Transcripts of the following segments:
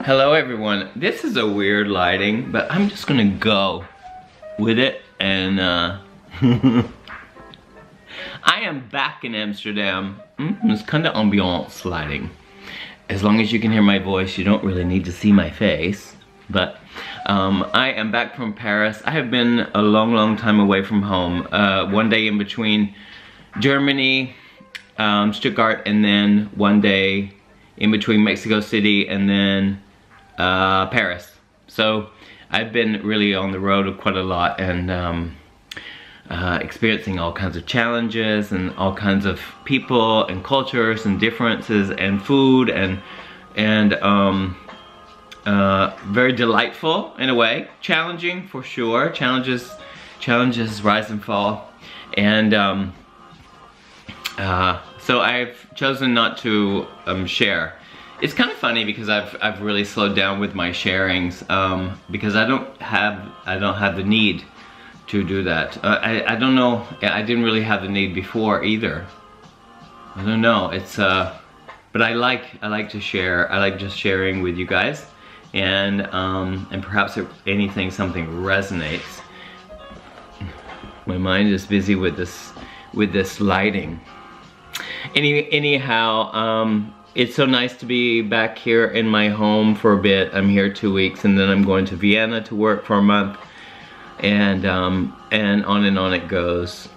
Hello everyone. This is a weird lighting, but I'm just gonna go with it and I am back in Amsterdam. It's kind of ambiance lighting. As long as you can hear my voice, you don't really need to see my face. But I am back from Paris. I have been a long time away from home. One day in between Germany, Stuttgart, and then one day in between Mexico City and then Paris. So I've been really on the road quite a lot and experiencing all kinds of challenges and all kinds of people and cultures and differences and food and very delightful in a way, challenging for sure, challenges rise and fall, and so I've chosen not to share. It's kind of funny because I've really slowed down with my sharings because I don't have the need to do that. I don't know. I didn't really have the need before either. I don't know. It's but I like to share. I like just sharing with you guys, and perhaps if anything, something resonates. My mind is busy with this lighting. Anyhow. It's so nice to be back here in my home for a bit. I'm here 2 weeks and then I'm going to Vienna to work for a month, and on it goes.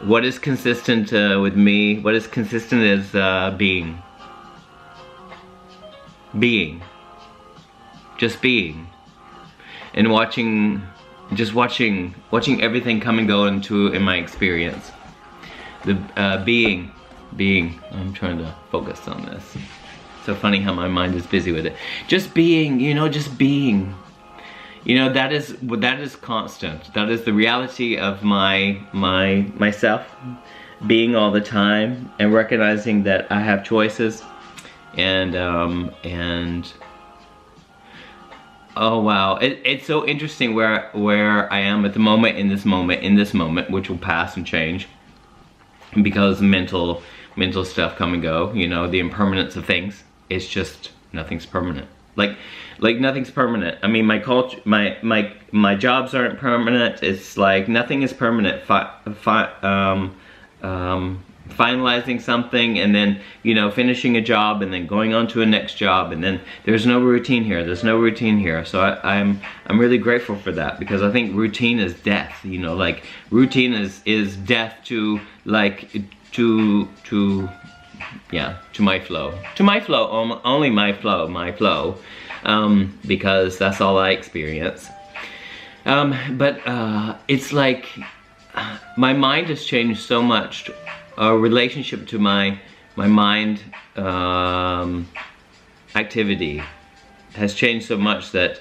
What is consistent with me, what is consistent is being. Just being. And watching everything come and go in my experience. The being. I'm trying to focus on this. So funny how my mind is busy with it. Just being, just being. That is constant. That is the reality of myself being all the time and recognizing that I have choices and oh wow, it's so interesting where I am at the moment in this moment, which will pass and change because mental stuff come and go, the impermanence of things. It's just nothing's permanent. Like nothing's permanent. I mean, my culture, my jobs aren't permanent. It's like nothing is permanent. Finalizing something and then finishing a job and then going on to a next job, and then there's no routine here. There's no routine here. So I'm really grateful for that, because I think routine is death. Like routine is death to my flow. Only my flow, because that's all I experience. But it's like my mind has changed so much. Our relationship to my mind activity has changed so much that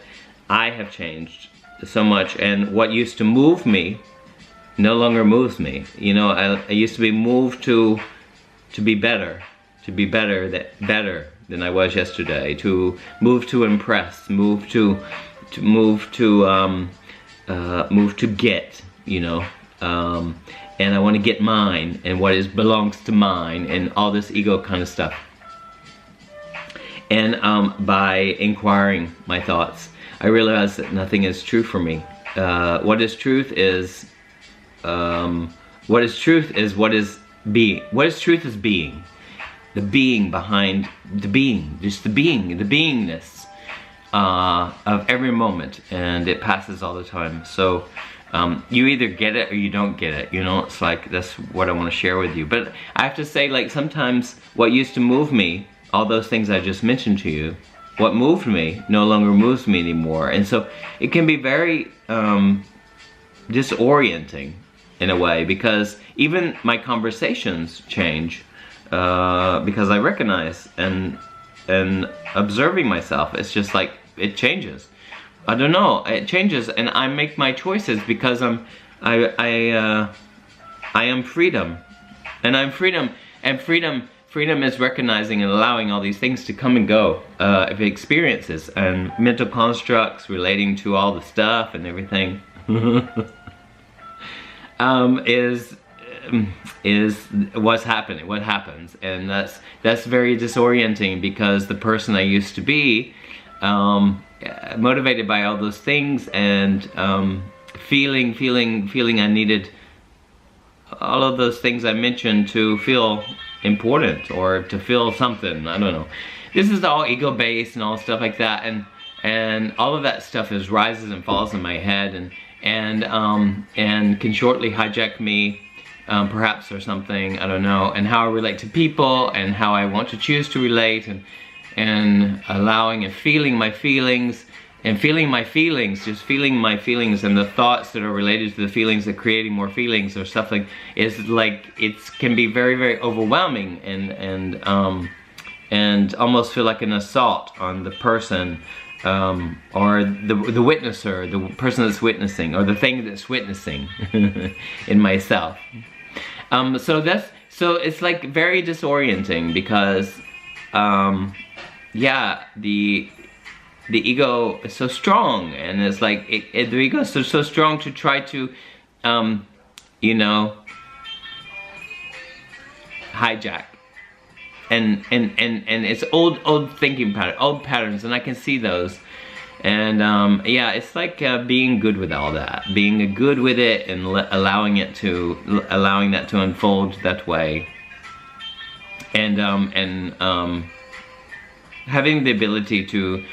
I have changed so much, and what used to move me no longer moves me. I used to be moved to be better, better than I was yesterday, to move to impress, move to get, and I want to get mine and what belongs to mine and all this ego kind of stuff. And by inquiring my thoughts, I realized that nothing is true for me. What is truth is what is being. What is truth is being. The being behind the being. Just the beingness of every moment, and it passes all the time. So you either get it or you don't get it, it's like, that's what I want to share with you. But I have to say, like, sometimes what used to move me, all those things I just mentioned to you, what moved me no longer moves me anymore. And so it can be very disorienting in a way, because even my conversations change because I recognize and observing myself, it's just like it changes. I don't know, it changes, and I make my choices because I am freedom, and I'm freedom, and freedom is recognizing and allowing all these things to come and go, of experiences and mental constructs relating to all the stuff and everything. Is what's happening, what happens, and that's very disorienting, because the person I used to be motivated by all those things, and feeling I needed all of those things I mentioned to feel important or to feel something. I don't know. This is all ego-based and all stuff like that, and all of that stuff is rises and falls in my head, and can shortly hijack me, perhaps, or something. I don't know. And how I relate to people, and how I want to choose to relate, and allowing and feeling my feelings. And feeling my feelings, just feeling my feelings and the thoughts that are related to the feelings, that creating more feelings or stuff like, is like, it can be very, very overwhelming, and almost feel like an assault on the person, or the witnesser, the person that's witnessing, or the thing that's witnessing in myself. So it's like very disorienting, because yeah, the ego is so strong, and it's like the ego is so strong to try to you know, hijack, and it's old thinking pattern, old patterns, and I can see those. And yeah, it's like being good with all that, being good with it, and allowing that to unfold that way, and having the ability to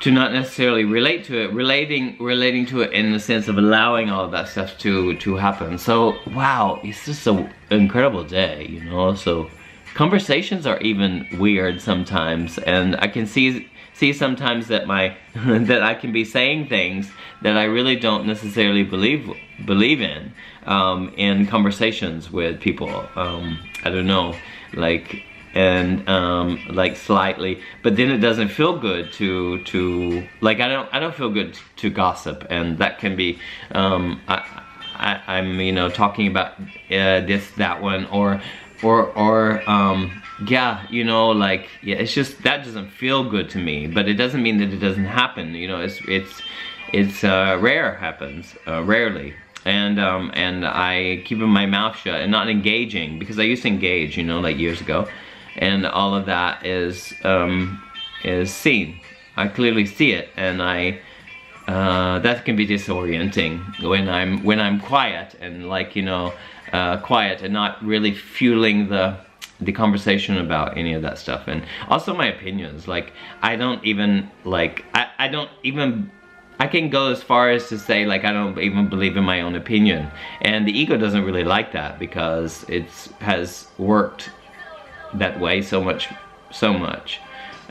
not necessarily relate to it, relating to it in the sense of allowing all of that stuff to happen. So wow, it's just an incredible day, you know. So conversations are even weird sometimes, and I can see sometimes that that I can be saying things that I really don't necessarily believe in conversations with people. I don't know, like. And like slightly, but then it doesn't feel good to like, I don't feel good to gossip, and that can be I'm, you know, talking about this, that one, or yeah, you know, like, yeah, it's just that doesn't feel good to me, but it doesn't mean that it doesn't happen, you know. It's rare, happens rarely. And I keep my mouth shut and not engaging, because I used to engage, you know, like years ago. And all of that is seen. I clearly see it, and that can be disorienting when I'm quiet, and like, you know, quiet and not really fueling the conversation about any of that stuff. And also my opinions, like I don't even like I can go as far as to say, like, I don't even believe in my own opinion, and the ego doesn't really like that, because it has worked that way so much,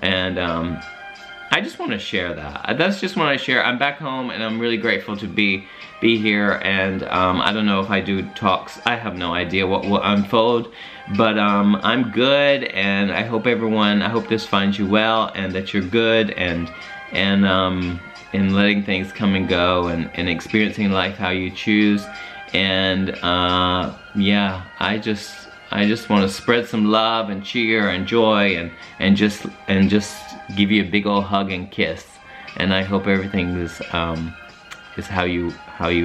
and I just want to share that. That's just what I share. I'm back home, and I'm really grateful to be here, and I don't know if I do talks. I have no idea what will unfold, but I'm good, and I hope this finds you well, and that you're good, and letting things come and go, and experiencing life how you choose. And yeah, I just want to spread some love and cheer and joy, and just give you a big old hug and kiss. And I hope everything is how you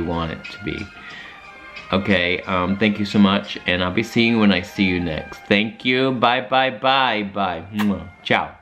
want it to be. Okay, thank you so much, and I'll be seeing you when I see you next. Thank you. Bye bye bye bye. Ciao.